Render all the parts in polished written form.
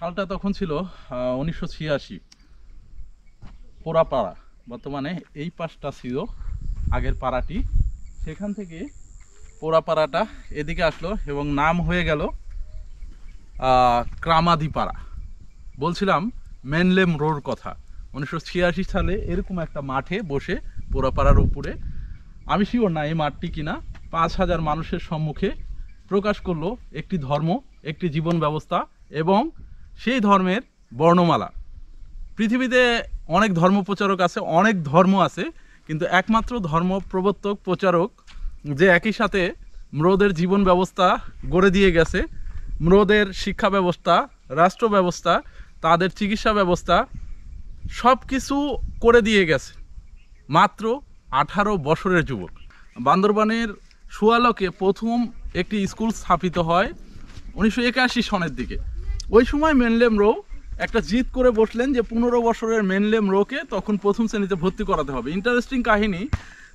সালটা তখন ছিল 1986। পোড়াপাড়া, বর্তমানে এই পাশটা ছিল আগের পাড়াটি, সেখান থেকে পোড়াপাড়াটা এদিকে আসলো এবং নাম হয়ে গেল ক্রামাদিপাড়া। বলছিলাম মেনলেম রোড কথা। 1986 সালে এরকম একটা মাঠে বসে পোড়াপাড়ার উপরে, আমি শিওর না এই মাঠটি কিনা, 5,000 মানুষের সম্মুখে প্রকাশ করলো একটি ধর্ম, একটি জীবন ব্যবস্থা এবং সেই ধর্মের বর্ণমালা। পৃথিবীতে অনেক ধর্ম প্রচারক আছে, অনেক ধর্ম আছে, কিন্তু একমাত্র ধর্ম প্রবর্তক প্রচারক যে একই সাথে ম্রোদের জীবন ব্যবস্থা গড়ে দিয়ে গেছে, ম্রোদের শিক্ষা ব্যবস্থা, রাষ্ট্র ব্যবস্থা, তাদের চিকিৎসা ব্যবস্থা সব কিছু করে দিয়ে গেছে, মাত্র 18 বছরের যুবক। বান্দরবানের সুয়ালকে প্রথম একটি স্কুল স্থাপিত হয় 1981 সনের দিকে। ওই সময় মেনলেম রো একটা জিদ করে বসলেন যে 15 বছরের মেনলেম রোকে তখন প্রথম শ্রেণীতে ভর্তি করাতে হবে। ইন্টারেস্টিং কাহিনী।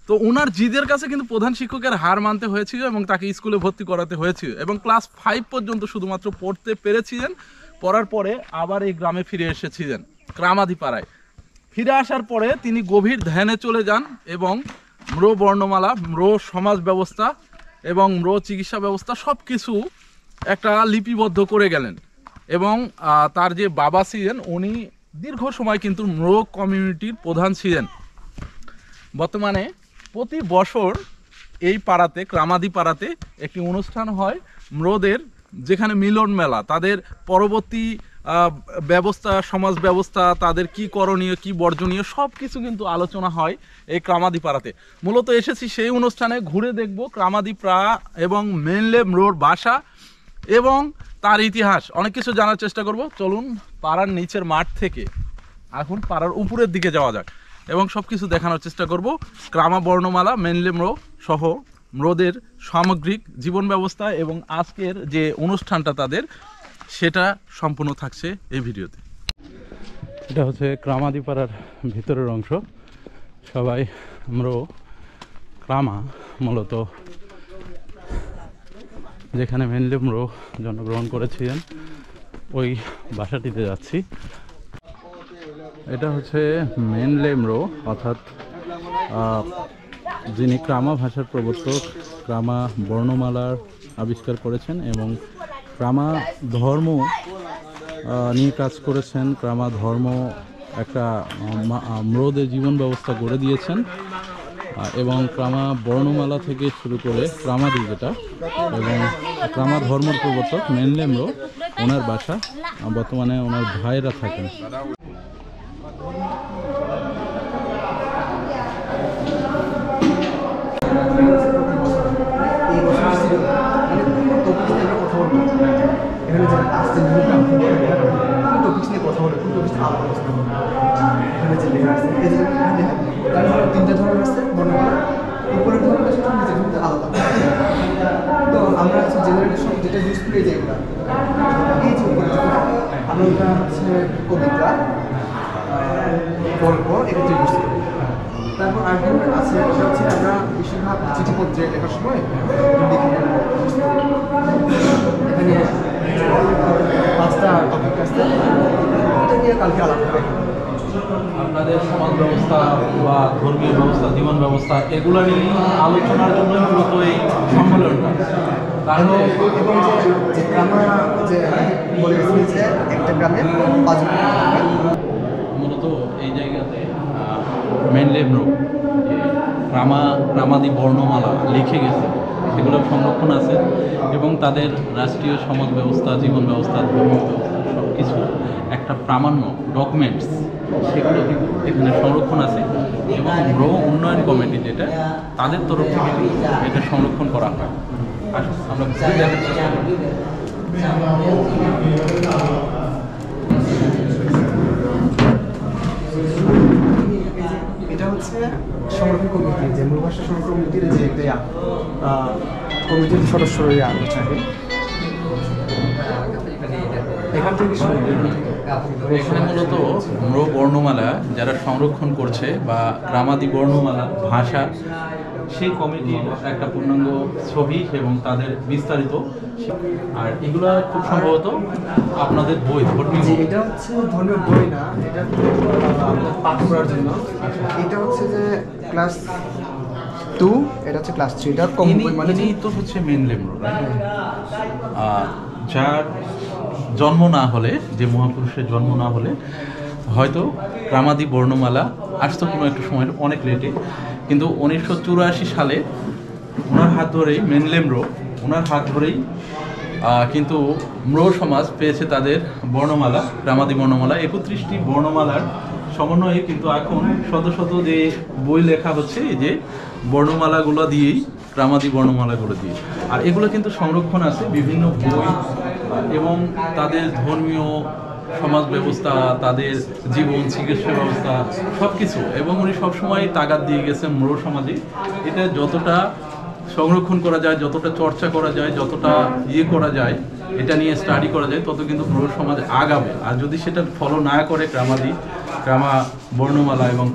তো ওনার জিদের কাছে কিন্তু প্রধান শিক্ষকের হার মানতে হয়েছিল এবং তাকে স্কুলে ভর্তি করাতে হয়েছিল এবং ক্লাস 5 পর্যন্ত শুধুমাত্র পড়তে পেরেছিলেন। পড়ার পরে আবার এই গ্রামে ফিরে এসেছিলেন ক্রামাদিপাড়ায়। ফিরে আসার পরে তিনি গভীর ধ্যানে চলে যান এবং ম্রো বর্ণমালা, ম্রো সমাজ ব্যবস্থা এবং ম্রো চিকিৎসা ব্যবস্থা সব কিছু একটা লিপিবদ্ধ করে গেলেন। এবং তার যে বাবা ছিলেন উনি দীর্ঘ সময় কিন্তু ম্রো কমিউনিটির প্রধান ছিলেন। বর্তমানে প্রতি বছর এই পাড়াতে, ক্রামাদি পাড়াতে একটি অনুষ্ঠান হয় ম্রোদের, যেখানে মিলন মেলা, তাদের পরবর্তী ব্যবস্থা, সমাজ ব্যবস্থা, তাদের কি করণীয় কি বর্জনীয় সব কিছু কিন্তু আলোচনা হয় এই ক্রামাদি পাড়াতে। মূলত এসেছি সেই অনুষ্ঠানে, ঘুরে দেখব ক্রামাদি পাড়া এবং মেনলেম রোড ভাষা এবং তার ইতিহাস, অনেক কিছু জানার চেষ্টা করব। চলুন পাড়ার নিচের মাঠ থেকে এখন পাড়ার উপরের দিকে যাওয়া যাক এবং সব কিছু দেখানোর চেষ্টা করব। ক্রামা বর্ণমালা, মেনলেম রো সহ ম্রোদের সামগ্রিক জীবন ব্যবস্থা এবং আজকের যে অনুষ্ঠানটা তাদের, সেটা সম্পূর্ণ থাকছে এই ভিডিওতে। এটা হচ্ছে ক্রামাদিপাড়ার ভিতরের অংশ। সবাই ম্রো ক্রামা মূলত যেখানে মেনলেম রো জন্মগ্রহণ করেছিলেন ওই বাসাটিতে যাচ্ছি। এটা হচ্ছে মেনলেম রো, অর্থাৎ যিনি ক্রামা ভাষার প্রবর্তক, ক্রামা বর্ণমালার আবিষ্কার করেছেন এবং ক্রামা ধর্ম নিয়ে কাজ করেছেন। ক্রামা ধর্ম একটা ম্রোদের জীবন ব্যবস্থা গড়ে দিয়েছেন এবং ক্রামা বর্ণমালা থেকে শুরু করে ক্রামাদি যেটা, এবং ক্রামা ধর্মের প্রবর্তক মেনলেম রো, ওনার বাসা। বর্তমানে ওনার ভাইরা থাকেন। তিনটা ধরন আছে বর্ণমালা, উপরের ধরন আলাদা। তো আমরা হচ্ছে জেনারেশন যেটা ইউজ করি, যেগুলো এই যে উপরে আমরা ওটা হচ্ছে কবিতা, গল্প, এগুলো ইউজ করি। তারপর আরেকজন আছে, সেটা হচ্ছে আমরা বেশিরভাগ চিঠিপত্রে লেখার সময় এখানে 5টা টপিক আছে, এটা নিয়ে কালকে আলাদা হবে। আপনাদের সমাজ ব্যবস্থা বা ধর্মীয় ব্যবস্থা, জীবন ব্যবস্থা, এগুলো নিয়ে আলোচনার জন্য মূলত এই সম্মেলনটা। তাহলে এবং যে গ্রামে যে বলে গেছে একটা গ্রামে 5 মূলত এই জায়গাতে মেনলেম রো যে ক্রামাদি বর্ণমালা লিখে গেছে সেগুলো সংরক্ষণ আছে এবং তাদের রাষ্ট্রীয় সমাজ ব্যবস্থা, জীবন ব্যবস্থা, ধর্ম ব্যবস্থা সব কিছু একটা প্রামাণ্য ডকুমেন্টস, সেগুলো কিন্তু এখানে সংরক্ষণ আছে এবং ম্রো উন্নয়ন কমিটি যেটা, তাদের তরফ থেকে এটা সংরক্ষণ করা হয়। আসুন আমরা ঘুরে দেখার চেষ্টা করি। এটা হচ্ছে সংরক্ষণ কমিটি, যে মূল ভাষা সংরক্ষণ কমিটির যে একটা কমিটির সদস্যরা হচ্ছে এখান থেকে এখানে মূলত ম্রো বর্ণমালা যারা সংরক্ষণ করছে বা ক্রামাদি বর্ণমালা ভাষা সেই কমিটির একটা পূর্ণাঙ্গ ছবি এবং তাদের বিস্তারিত, আর এগুলো খুব সম্ভবত আপনাদের বই, ধর্মীয় জি, এটা হচ্ছে ধর্মীয় বই না, এটা আপনার পাঠ করার জন্য। এটা হচ্ছে যে ক্লাস 2, এটা হচ্ছে ক্লাস 3, এটা কম বই মানে ইনি তো হচ্ছে মেনলেম রোড, যার জন্ম না হলে, যে মহাপুরুষের জন্ম না হলে হয়তো ক্রামাদি বর্ণমালা আসতো কোনো একটা সময়, অনেক লেটে, কিন্তু 1984 সালে ওনার হাত ধরেই, মেনলেম রো ওনার হাত ধরেই কিন্তু ম্রো সমাজ পেয়েছে তাদের বর্ণমালা, ক্রামাদি বর্ণমালা। 31টি বর্ণমালার সমন্বয়ে কিন্তু এখন শত শত যে বই লেখা হচ্ছে এই যে বর্ণমালাগুলো দিয়েই, ক্রামাদি বর্ণমালাগুলো দিয়ে। আর এগুলো কিন্তু সংরক্ষণ আছে বিভিন্ন বই এবং তাদের ধর্মীয় সমাজ ব্যবস্থা, তাদের জীবন, চিকিৎসা ব্যবস্থা, সব কিছু। এবং উনি সবসময় তাগাদ দিয়ে গেছেন ম্রো সমাজে, এটা যতটা সংরক্ষণ করা যায়, যতটা চর্চা করা যায়, যতটা করা যায়, এটা নিয়ে স্টাডি করা যায়, তত কিন্তু ম্রো সমাজ আগাবে। আর যদি সেটা ফলো না করে ক্রামা বর্ণমালা এবং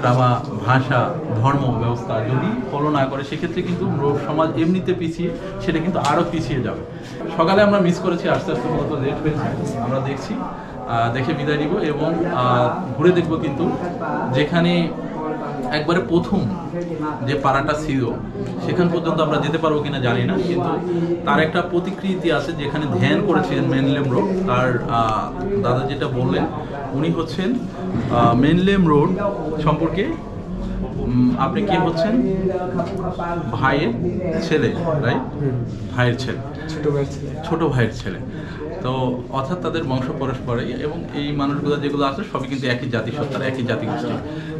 ক্রামা ভাষা, ধর্ম ব্যবস্থা যদি ফলো না করে, সেক্ষেত্রে কিন্তু ম্রো সমাজ এমনিতে পিছিয়ে, সেটা কিন্তু আরও পিছিয়ে যাবে। সকালে আমরা মিস করেছি, আস্তে আস্তে মূলত লেট হয়েছে, আমরা দেখে বিদায় নিব এবং ঘুরে দেখব কিন্তু যেখানে একবারে প্রথম যে পাড়াটা ছিল সেখান পর্যন্ত আমরা যেতে পারবো কিনা জানি না, কিন্তু তার একটা প্রতিকৃতি আছে যেখানে ধ্যান করেছিলেন মেনলেম রোড। তার দাদা যেটা বললেন, উনি হচ্ছেন মেনলেম রোড সম্পর্কে, আপনি কি হচ্ছেন ভাইয়ের ছেলে, রাইট? ভাইয়ের ছেলে, ছোট ভাইয়ের ছেলে। তো অর্থাৎ তাদের বংশ পরস্পরে, এবং এই মানুষগুলো যেগুলো আছে সবই কিন্তু একই জাতিসত্তার, একই জাতিগোষ্ঠী।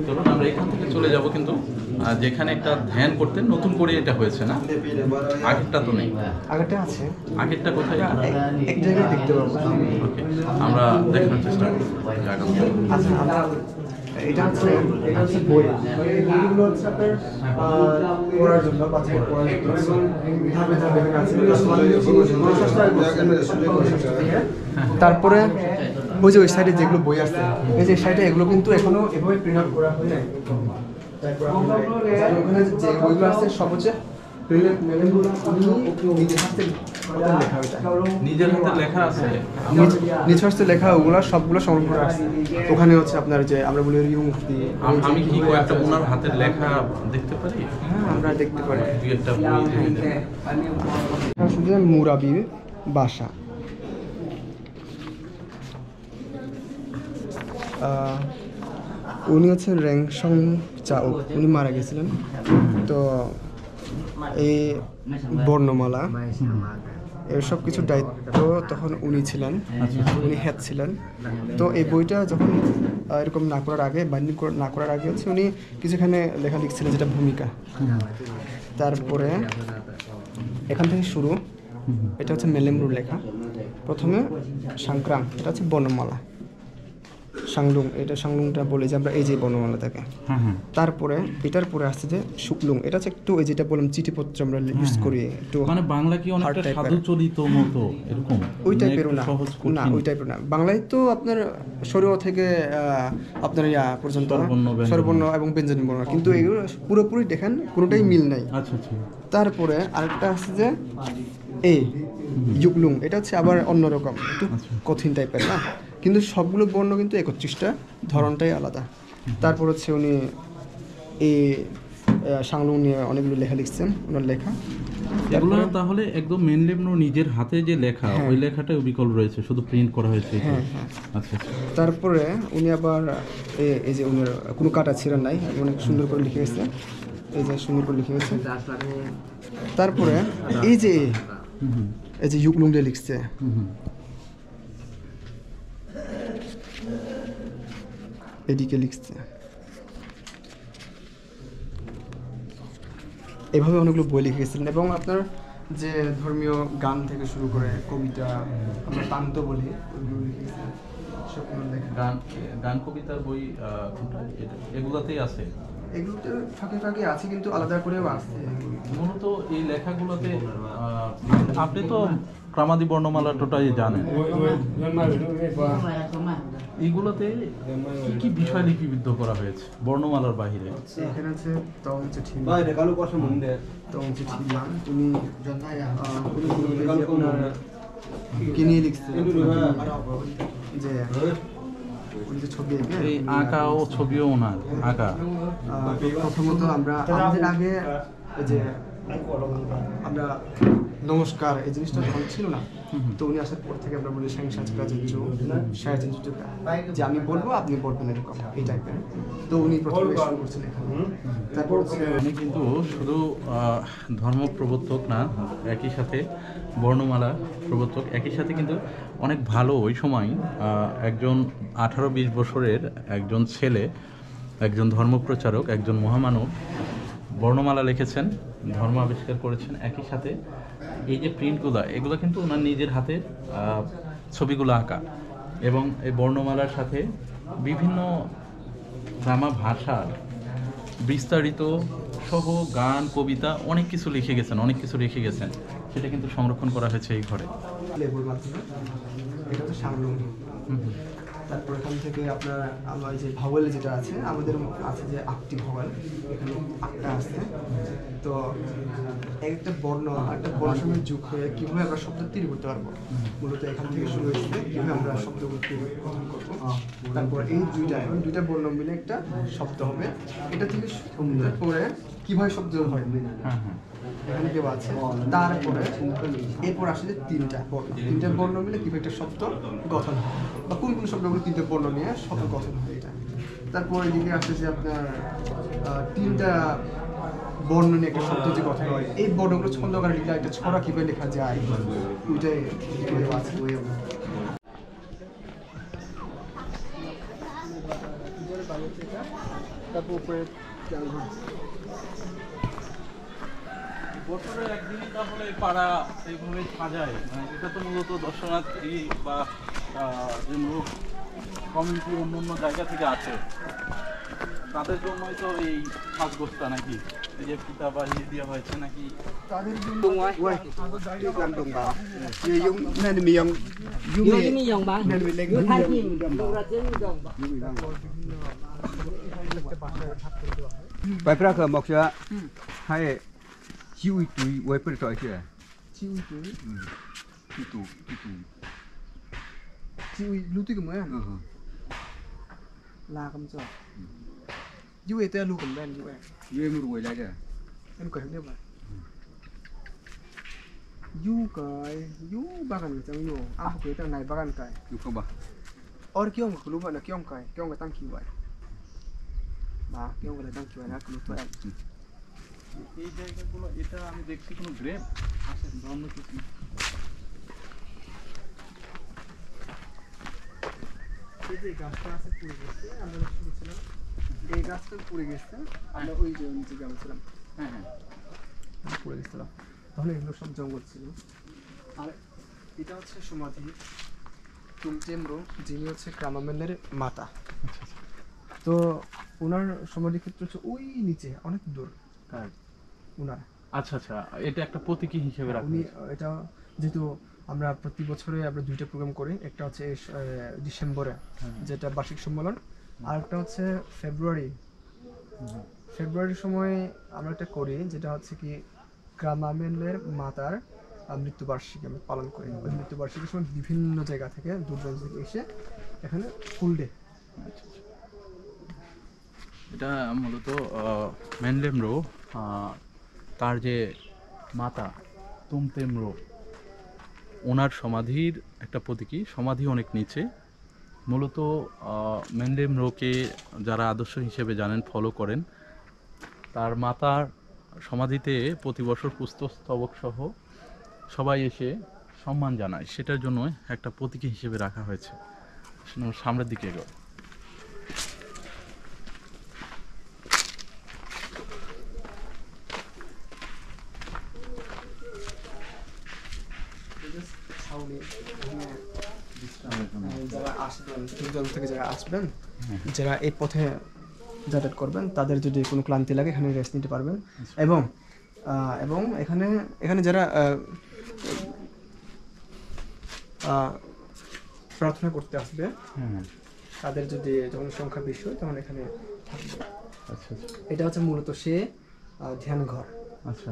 ধরুন আমরা এখান থেকে চলে যাব, কিন্তু যেখানে একটা ধ্যান করতেন, নতুন করে এটা হয়েছে না, আগেরটা তো নেই। আগেরটা আছে, আগেরটা কোথায়? এক জায়গায় দেখতে পাবো। ওকে, আমরা দেখার চেষ্টা করব জায়গাটা। আচ্ছা, আমরা এটা হচ্ছে বই, বইগুলো হচ্ছে আপনার পড়ার জন্য, বাচ্চাদের পড়ার জন্য ধাপে ধাপে আছে। তারপরে ওই যে ওই সাইডে যেগুলো বই আছে, এই যে সাইডে এগুলো কিন্তু এখনো এভাবে প্রিন্ট আউট করা হয় নাই। তারপর ওখানে যে বইগুলো আছে সব হচ্ছে নিজের হাতে লেখা আছে, নিজ হস্তে লেখা, ওগুলো সবগুলো সংগ্রহ করা আছে। ওখানে হচ্ছে আপনার যে আমরা বলি মুক্তি। আমি কি কয়েকটা ওনার হাতের লেখা দেখতে পারি? হ্যাঁ, আমরা দেখতে পারি। দুই একটা শুধু মুরাবির বাসা, উনি হচ্ছেন র্যাংসং চাও, উনি মারা গেছিলেন। তো এই বর্ণমালা এর সব কিছুর দায়িত্ব তখন উনি ছিলেন, উনি হেড ছিলেন। তো এই বইটা যখন এরকম না করার আগে, বাইন্ডিং না করার আগে হচ্ছে উনি কিছুখানে লেখা লিখছিলেন, যেটা ভূমিকা। তারপরে এখান থেকে শুরু, এটা হচ্ছে মেনলেম রোড লেখা। প্রথমে সাংক্রাং, এটা হচ্ছে বর্ণমালা। সাংলুং, এটা সাংলুংটা বলে যে আমরা এই যে বর্ণমালা থাকে। তারপরে এটার পরে আসছে যে শুক্লুং, এটা হচ্ছে একটু এই যেটা বললাম চিঠিপত্র আমরা ইউজ করি, একটু মানে বাংলা কি অনেকটা সাধুচরিত মতো এরকম, ওই টাইপের না, না ওই টাইপের না। বাংলায় তো আপনার সরিয় থেকে আপনার ইয়া পর্যন্ত স্বরবর্ণ এবং ব্যঞ্জন বর্ণ, কিন্তু এগুলো পুরোপুরি দেখেন কোনোটাই মিল নাই। আচ্ছা আচ্ছা। তারপরে আরেকটা আছে যে এই ইউকলুং, এটা হচ্ছে আবার অন্যরকম, একটু কঠিন টাইপের না, কিন্তু সবগুলো বর্ণ কিন্তু 31টা, ধরনটাই আলাদা। তারপর হচ্ছে উনি এই সাংলুং নিয়ে অনেকগুলো লেখা লিখছেন, ওনার লেখা। এগুলো তাহলে একদম মেনলেম নিজের হাতে যে লেখা, ওই লেখাটাই বিকল্প রয়েছে, শুধু প্রিন্ট করা হয়েছে। আচ্ছা। তারপরে উনি আবার এই যে উনার কোনো কাটা ছিঁড়া নাই, অনেক সুন্দর করে লিখে গেছে, এই যে সুন্দর করে লিখে গেছে। তারপরে এই যে ইউকলুং দিয়ে লিখছে, এদিকে লিখছে, এভাবে অনেকগুলো বই লিখে গেছিলেন। এবং আপনার যে ধর্মীয় গান থেকে শুরু করে কবিতা, আমরা তান্ত বলি, ওইগুলো লিখে গেছিলেন। গান কবিতার বই এগুলাতেই আছে, এগুলোতে ফাঁকে ফাঁকে আছে কিন্তু আলাদা করেও আছে। মূলত এই লেখাগুলোতে আপনি তো ক্রামাদি বর্ণমালা টোটালি জানেন, এইগুলোতে কি কি বিষয় লিপিবদ্ধ করা হয়েছে বর্ণমালার বাহিরে? এখানে আছে তং চিঠি তং চিঠি মান উনি কি নিয়ে লিখছে যে উনি যে ছবি এঁকে এই আঁকা ও ছবিও ওনার আঁকা। প্রথমত আমরা আমাদের আগে এই যে আমরা নমস্কার এই জিনিসটা তখন ছিল না, তো উনি আসার পর থেকে আমরা বলি যে আমি বলবো আপনি বলবেন এরকম এই টাইপের। তো উনি প্রথমে শুরু করছেন এখানে। তারপর উনি কিন্তু শুধু ধর্ম প্রবর্তক না, একই সাথে বর্ণমালা প্রবর্তক, একই সাথে কিন্তু অনেক ভালো ওই সময় একজন 18-20 বছরের একজন ছেলে, একজন ধর্মপ্রচারক, একজন মহামানব বর্ণমালা লিখেছেন, ধর্ম আবিষ্কার করেছেন। একই সাথে এই যে প্রিন্টগুলো, এগুলো কিন্তু ওনার নিজের হাতে ছবিগুলো আঁকা, এবং এই বর্ণমালার সাথে বিভিন্ন গ্রামা ভাষার বিস্তারিত সহ গান, কবিতা অনেক কিছু লিখে গেছেন, অনেক কিছু রেখে গেছেন। সেটা কিন্তু সংরক্ষণ করা হয়েছে এই ঘরে। লেবুর মাধ্যমে এটা হচ্ছে সামলুঙ্গি। তারপর এখান থেকে আপনার আমার যে ভাওয়াল যেটা আছে, আমাদের আছে যে 8টি ভাওয়াল, এখানে 8টা আছে। তো একটা বর্ণ একটা বর্ণের সঙ্গে যোগ হয়ে কীভাবে আমরা শব্দ তৈরি করতে পারবো, মূলত এখান থেকে শুরু হয়েছে কীভাবে আমরা শব্দগুলো তৈরি করবো। তারপর এই দুইটা বর্ণ মিলে একটা শব্দ হবে, এটা থেকে সুন্দর করে কীভাবে শব্দ হয় এখানে কেউ আছে। তারপরে এরপর আসলে তিনটা বর্ণ মিলে কিভাবে একটা শব্দ গঠন হয়, বা কোন কোন শব্দগুলো 3টে বর্ণ নিয়ে শব্দ গঠন হয় এটা। তারপর এদিকে আসে যে আপনার 3টা বর্ণ নিয়ে একটা শব্দ যে গঠন হয়, এই বর্ণগুলো ছন্দ আকারে লিখলে একটা ছড়া কিভাবে লেখা যায় ওইটাই আছে। তারপর উপরে বছরে একদিনই তাহলে পাড়া এইভাবে সাজায়, এটা তো মূলত দর্শনার্থী বা যে লোক কমিউনিটি অন্য অন্য জায়গা থেকে আছে তাদের জন্যই তো এই সাজগোজটা নাকি, এই যে পিতা বা ইয়ে দেওয়া হয়েছে নাকি তাদের জন্য bài phát khởi mộc chưa hay chiêu túi với phần trọi chưa 지우 루티가 뭐야? 라 감자. 유에 때 루 cầm bên 유에. yuê mua đuổi lại chưa Em cười không biết mà. Yu cười, yu bagan chẳng yu. À cười tầng này bagan cười. được không bà Or kiong mà lu vậy là kiong cái tăng kiu vậy. Mà kiong cái tăng kiu vậy là lu vậy. এই জায়গাগুলো, এটা আমি দেখছি কোনো grape আছে অন্য কিছু। এই যে গাছটা আছে পুড়ে গেছে, আমরা শুনেছিলাম এই গাছটা পুড়ে গেছে, আমরা ওই যে নিচে গেছিলাম, হ্যাঁ হ্যাঁ পুড়ে গেছিলাম, তাহলে এগুলো সব জঙ্গল ছিল। আর এটা হচ্ছে সমাধি তুমটেমরো, যিনি হচ্ছে ক্রামামেলের মাতা। তো ওনার সমাধি ক্ষেত্র হচ্ছে ওই নিচে অনেক দূর ওনার। আচ্ছা আচ্ছা, এটা একটা প্রতীকী হিসেবে রাখা উনি হয়েছে। এটা যেহেতু আমরা প্রতি বছরে আমরা 2টা প্রোগ্রাম করি, একটা হচ্ছে ডিসেম্বরে যেটা বার্ষিক সম্মেলন, আর একটা হচ্ছে ফেব্রুয়ারির সময় আমরা একটা করি যেটা হচ্ছে কি ক্রামামেলের মাতার মৃত্যুবার্ষিকী আমরা পালন করি। ওই মৃত্যুবার্ষিকীর সময় বিভিন্ন জায়গা থেকে দূর দূরান্ত থেকে এসে এখানে ফুল ডে। এটা মূলত মেনলেমরো, তার যে মাতা তুমতেমরো, ওনার সমাধির একটা প্রতীকী। সমাধি অনেক নিচে। মূলত মেনলেমরোকে যারা আদর্শ হিসেবে জানেন, ফলো করেন, তার মাতার সমাধিতে প্রতি বছর পুষ্পস্তবক সহ সবাই এসে সম্মান জানায়, সেটার জন্য একটা প্রতীকী হিসেবে রাখা হয়েছে। সামনের দিকে এগো। যারা আসবেন দূর দূরান্ত থেকে যারা আসবেন, যারা এই পথে যাতায়াত করবেন তাদের যদি কোনো ক্লান্তি লাগে এখানে রেস্ট নিতে পারবেন। এবং এবং এখানে এখানে যারা প্রার্থনা করতে আসবে হুম। তাদের যদি জনসংখ্যা বেশি হয় তখন এখানে থাকবে। আচ্ছা আচ্ছা এটা হচ্ছে মূলত সে ধ্যান ঘর, আচ্ছা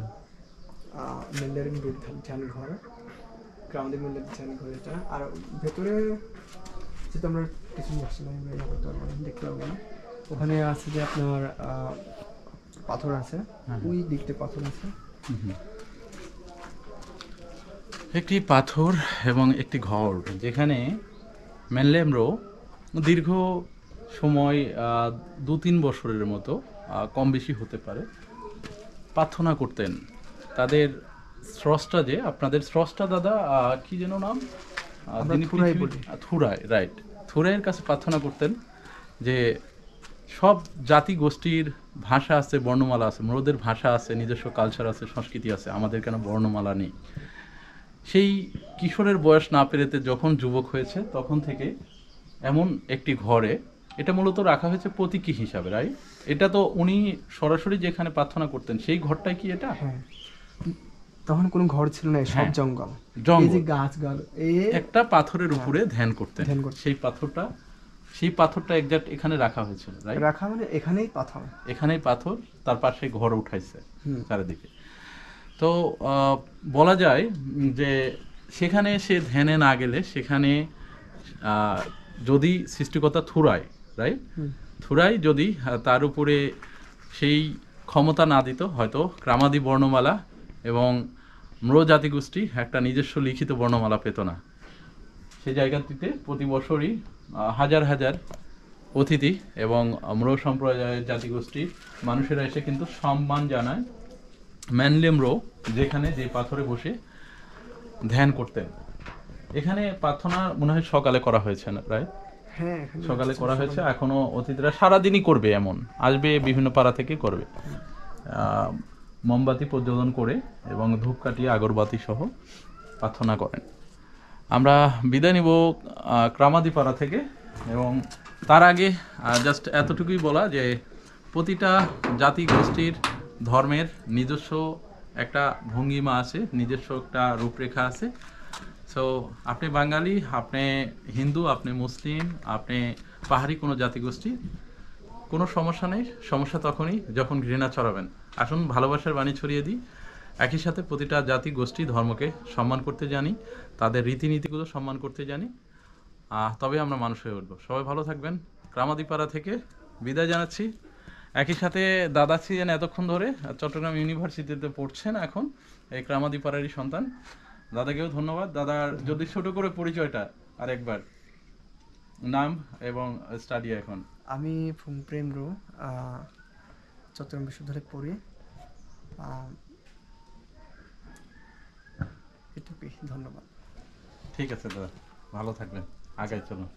মেলের ধ্যান ঘর, গ্রাউন্ডে মেলের ধ্যান ঘর এটা। আর ভেতরে যেহেতু আমরা কিছু ম্যাক্সিমাম করতে পারবো না, দেখতে পারবো না, ওখানে আছে যে আপনার পাথর আছে, ওই দিকতে পাথর আছে। একটি পাথর এবং একটি ঘর যেখানে মেনলেম রো দীর্ঘ সময় 2-3 বছরের মতো কম বেশি হতে পারে প্রার্থনা করতেন। তাদের স্রষ্টা যে আপনাদের স্রষ্টা দাদা কি যেন নাম, আমরা তিনি থুরাই বলি। থুরাই, রাইট, থুরাইয়ের কাছে প্রার্থনা করতেন যে সব জাতি গোষ্ঠীর ভাষা আছে, বর্ণমালা আছে, মোরদের ভাষা আছে, নিজস্ব কালচার আছে, সংস্কৃতি আছে, আমাদের কেন বর্ণমালা নেই। সেই কিশোরের বয়স না পেরেতে যখন যুবক হয়েছে তখন থেকে এমন একটি ঘরে এটা মূলত রাখা হয়েছে প্রতীকী হিসাবে, রাইট? এটা তো উনি সরাসরি যেখানে প্রার্থনা করতেন সেই ঘরটাই কি এটা? হ্যাঁ, তখন কোনো ঘর ছিল না, সব হ্যাঁ, জঙ্গল, জঙ্গল। এই যে গাছ একটা পাথরের উপরে ধ্যান করতেন, ধ্যান করতেন। সেই পাথরটা এক্সাক্ট এখানে রাখা হয়েছিল, রাইট? রাখা মানে এখানেই পাথর, এখানেই পাথর, তার পাশে ঘর উঠাইছে চারিদিকে। তো বলা যায় যে সেখানে সে ধ্যানে না গেলে সেখানে যদি সৃষ্টিকর্তা থুরাই, রাইট, থুরাই যদি তার উপরে সেই ক্ষমতা না দিত, হয়তো ক্রামাদি বর্ণমালা এবং ম্র জাতিগোষ্ঠী একটা নিজস্ব লিখিত বর্ণমালা পেত না। সেই জায়গাটিতে প্রতি বছরই হাজার হাজার অতিথি এবং ম্র সম্প্রদায়ের জাতিগোষ্ঠীর মানুষেরা এসে কিন্তু সম্মান জানায় ম্যানলেম রো, যেখানে যে পাথরে বসে ধ্যান করতেন। এখানে প্রার্থনা মনে হয় সকালে করা হয়েছে না, রাইট? হ্যাঁ এখানে সকালে করা হয়েছে, এখনো অতিথিরা সারাদিনই করবে, এমন আসবে বিভিন্ন পাড়া থেকে করবে, মোমবাতি প্রজ্বলন করে এবং ধূপকাঠি আগরবাতি সহ প্রার্থনা করেন। আমরা বিদায় নিব ক্রামাদি পাড়া থেকে, এবং তার আগে জাস্ট এতটুকুই বলা যে প্রতিটা জাতি গোষ্ঠীর ধর্মের নিজস্ব একটা ভঙ্গিমা আছে, নিজস্ব একটা রূপরেখা আছে। সো আপনি বাঙালি, আপনি হিন্দু, আপনি মুসলিম, আপনি পাহাড়ি কোনো জাতিগোষ্ঠী, কোনো সমস্যা নেই। সমস্যা তখনই যখন ঘৃণা ছড়াবেন। আসুন ভালোবাসার বাণী ছড়িয়ে দিই, একই সাথে প্রতিটা জাতি গোষ্ঠী ধর্মকে সম্মান করতে জানি, তাদের রীতিনীতিগুলো সম্মান করতে জানি, তবে আমরা মানুষ হয়ে উঠবো। সবাই ভালো থাকবেন। ক্রামাদিপাড়া থেকে বিদায় জানাচ্ছি। একই সাথে দাদা ছিলেন এতক্ষণ ধরে চট্টগ্রাম ইউনিভার্সিটিতে পড়ছেন, এখন এই ক্রামাদিপাড়ারই সন্তান। দাদাকেও ধন্যবাদ। দাদার যদি ছোট করে পরিচয়টা আরেকবার, নাম এবং স্টাডি এখন। আমি ফুংপ্রেম রো, চট্টগ্রাম বিশ্ববিদ্যালয়ে পড়ি। এটুকুই, ধন্যবাদ। ঠিক আছে দাদা, ভালো থাকবেন, আগাই চলুন।